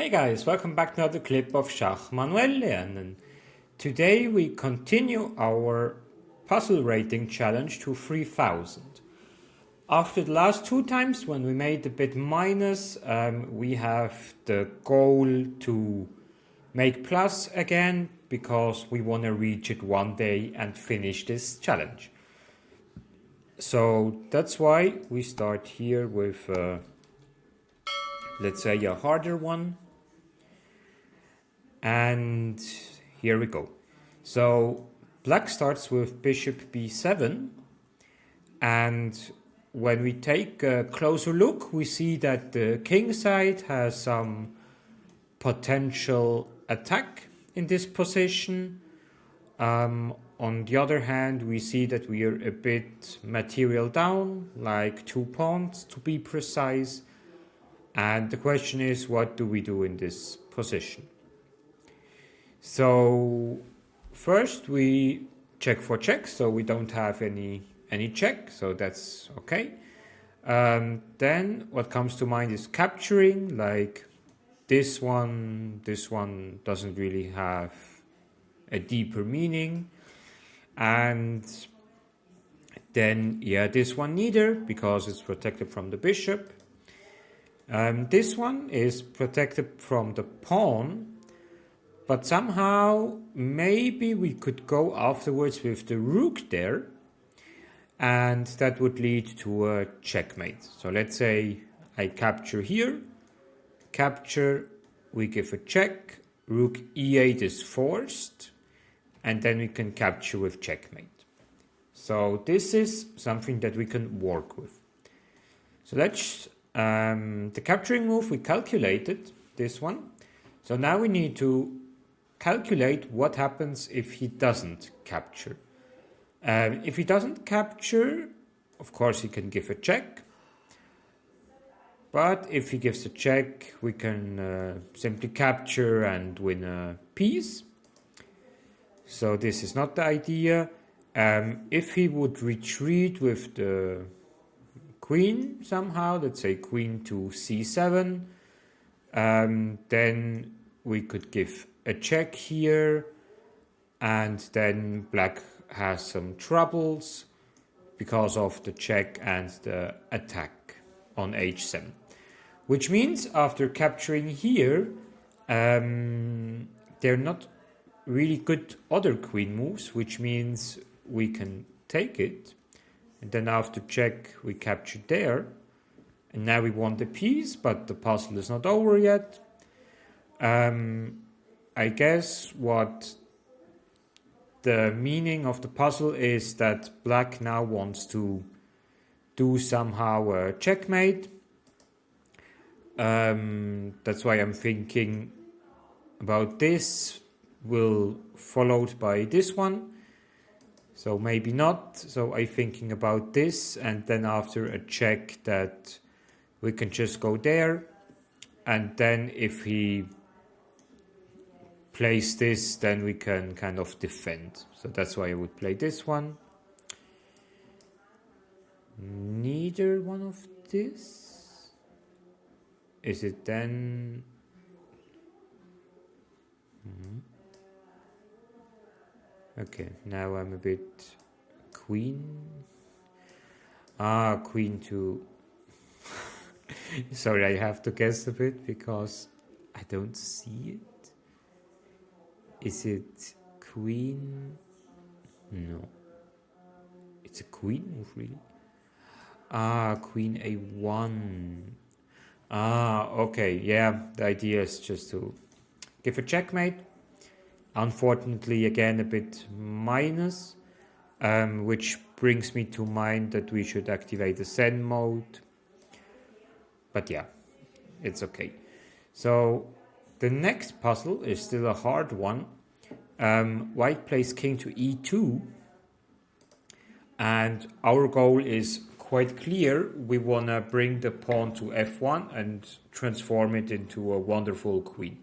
Hey guys, welcome back to another clip of Schach-manuel-lernen. Today we continue our puzzle rating challenge to 3000. After the last two times when we made a bit minus, we have the goal to make plus again because we want to reach it one day and finish this challenge. So that's why we start here with, let's say, a harder one. And here we go. So black starts with bishop b7, and when we take a closer look, we see that the king side has some potential attack in this position. On the other hand, we see that we are a bit material down, like 2 pawns to be precise. And the question is, what do we do in this position? So first we check for checks, so we don't have any check, so that's okay. Then what comes to mind is capturing, like this one doesn't really have a deeper meaning. And then, yeah, this one neither, because it's protected from the bishop. This one is protected from the pawn, but somehow maybe we could go afterwards with the rook there, and that would lead to a checkmate. So let's say I capture here, capture, we give a check, rook e8 is forced, and then we can capture with checkmate. So this is something that we can work with. So let's, the capturing move, we calculated this one. So now we need to calculate what happens if he doesn't capture. If he doesn't capture, of course he can give a check. But if he gives a check, we can simply capture and win a piece. So this is not the idea. If he would retreat with the queen somehow, let's say queen to c7, then we could give a check here, and then black has some troubles because of the check and the attack on h7. Which means after capturing here, there are not really good other queen moves, which means we can take it. And then after check, we capture there. And now we want the piece, but the puzzle is not over yet. I guess what the meaning of the puzzle is that black now wants to do somehow a checkmate. That's why I'm thinking about this will followed by this one. So maybe not. So I'm thinking about this, and then after a check that we can just go there. And then if he plays this, then we can kind of defend. So that's why I would play this one. Neither one of this. Is it then? Okay, now I'm a bit queen. Queen to. Sorry, I have to guess a bit because I don't see it. Is it queen? No. It's a queen move, really? Queen a1. Okay, yeah, the idea is just to give a checkmate. Unfortunately, again, a bit minus, which brings me to mind that we should activate the Zen mode. But yeah, it's okay. So the next puzzle is still a hard one. White plays king to e2, and our goal is quite clear. We want to bring the pawn to f1 and transform it into a wonderful queen.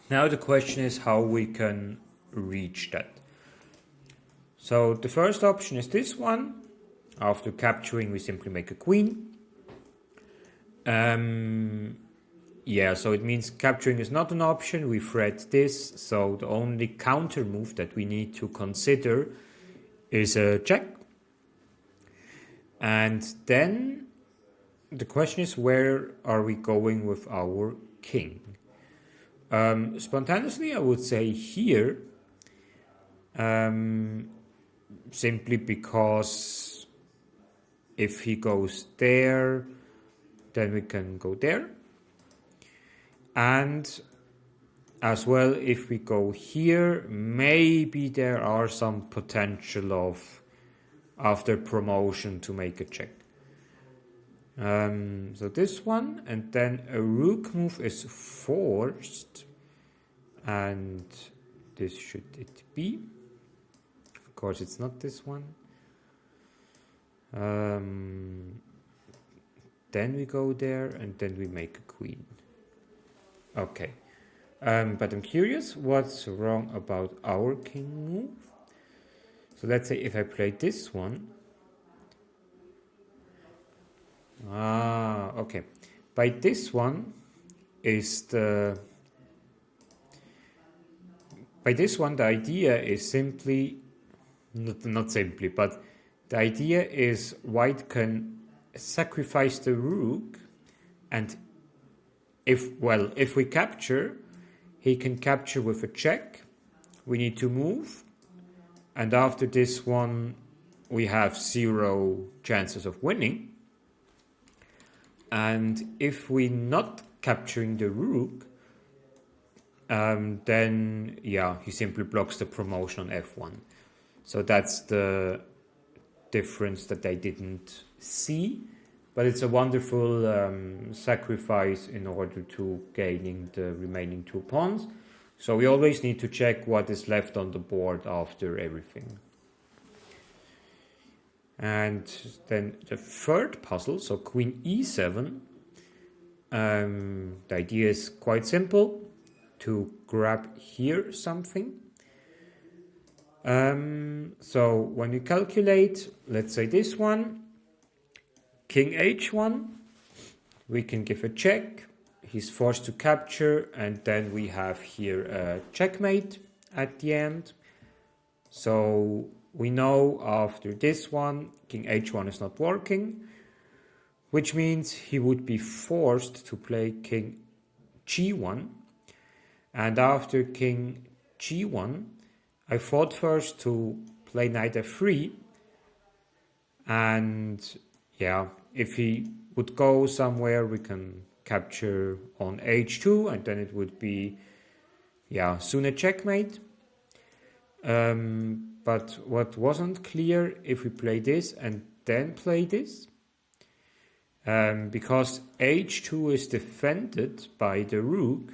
Now the question is how we can reach that. So the first option is this one. After capturing, we simply make a queen. Yeah, so it means capturing is not an option. We've read this, so the only counter move that we need to consider is a check. And then the question is, where are we going with our king? Spontaneously, I would say here, simply because if he goes there, then we can go there. And as well, if we go here, maybe there are some potential of after promotion to make a check. So this one, and then a rook move is forced, and this should it be. Of course, it's not this one. Then we go there, and then we make a queen. Okay, but I'm curious what's wrong about our king move. So let's say if I play this one. Okay. By this one is the idea is simply not simply, but the idea is white can sacrifice the rook, and if we capture, he can capture with a check. We need to move, and after this one we have 0 chances of winning. And if we're not capturing the rook, then yeah, he simply blocks the promotion on f1. So that's the difference that I didn't see, but it's a wonderful sacrifice in order to gaining the remaining 2 pawns. So we always need to check what is left on the board after everything. And then the third puzzle, so queen e7, the idea is quite simple, to grab here something. So when you calculate, let's say this one, king h1, we can give a check, he's forced to capture, and then we have here a checkmate at the end. So we know after this one, king h1 is not working, which means he would be forced to play king g1. And after king g1, I thought first to play knight f3. And yeah, if he would go somewhere, we can capture on h2, and then it would be, yeah, soon a checkmate. But what wasn't clear, if we play this and then play this, because h2 is defended by the rook,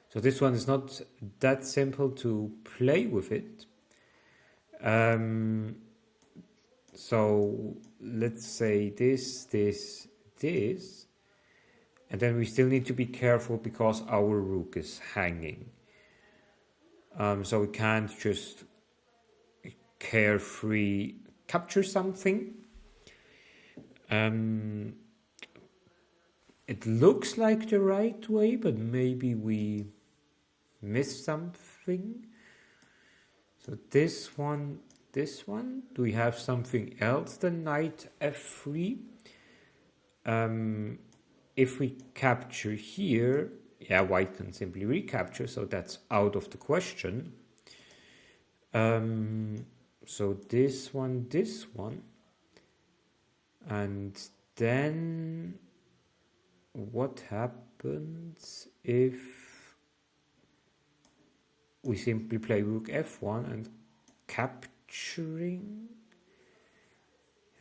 so this one is not that simple to play with it. So let's say this, and then we still need to be careful because our rook is hanging. So we can't just carefree capture something. It looks like the right way, but maybe we missed something. So this one, do we have something else than knight f3? If we capture here, yeah, white can simply recapture, so that's out of the question. So this one, and then what happens if we simply play rook f1 and capturing?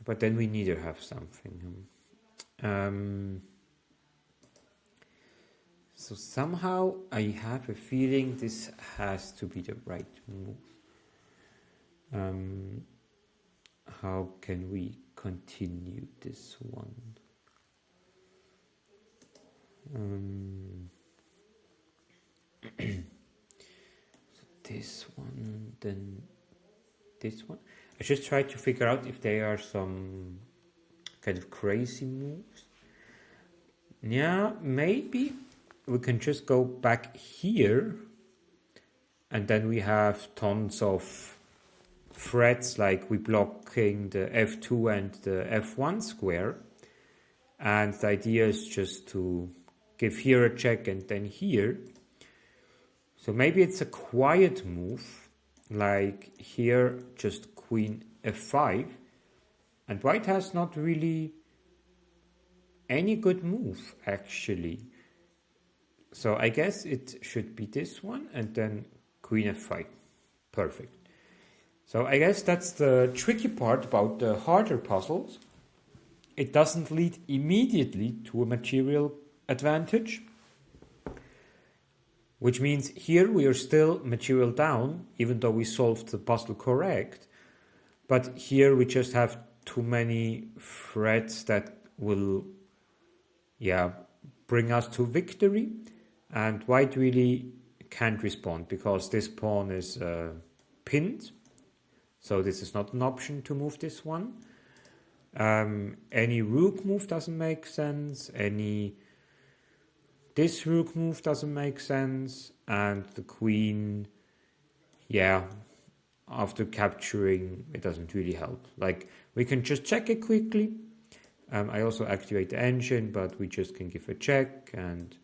But then we neither have something. So somehow I have a feeling this has to be the right move. How can we continue this one? So this one, then this one. I just try to figure out if there are some kind of crazy moves. Yeah, maybe we can just go back here, and then we have tons of threats, like we blocking the f2 and the f1 square, and the idea is just to give here a check and then here. So maybe it's a quiet move, like here just queen f5, and white has not really any good move actually. So I guess it should be this one and then queen f5. Perfect. So I guess that's the tricky part about the harder puzzles. It doesn't lead immediately to a material advantage, which means here we are still material down, even though we solved the puzzle correct. But here we just have too many threats that will, bring us to victory. And white really can't respond because this pawn is pinned. So this is not an option to move this one. Any rook move doesn't make sense. This rook move doesn't make sense. And the queen, after capturing, it doesn't really help. Like, we can just check it quickly. I also activate the engine, but we just can give a check. And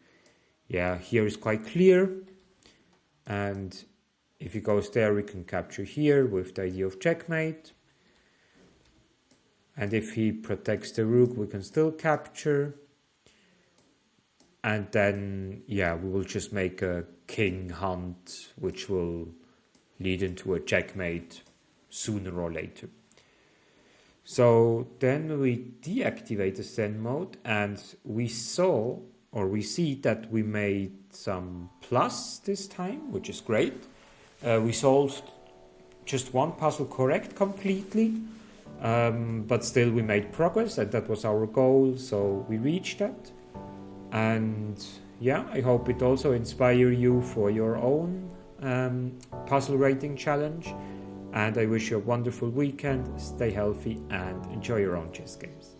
here is quite clear. And if he goes there, we can capture here with the idea of checkmate. And if he protects the rook, we can still capture. And then, we will just make a king hunt, which will lead into a checkmate sooner or later. So then we deactivate the Zen mode, and we see that we made some plus this time, which is great. We solved just one puzzle correct completely, but still we made progress, and that was our goal, so we reached that. And I hope it also inspire you for your own puzzle rating challenge. And I wish you a wonderful weekend, stay healthy and enjoy your own chess games.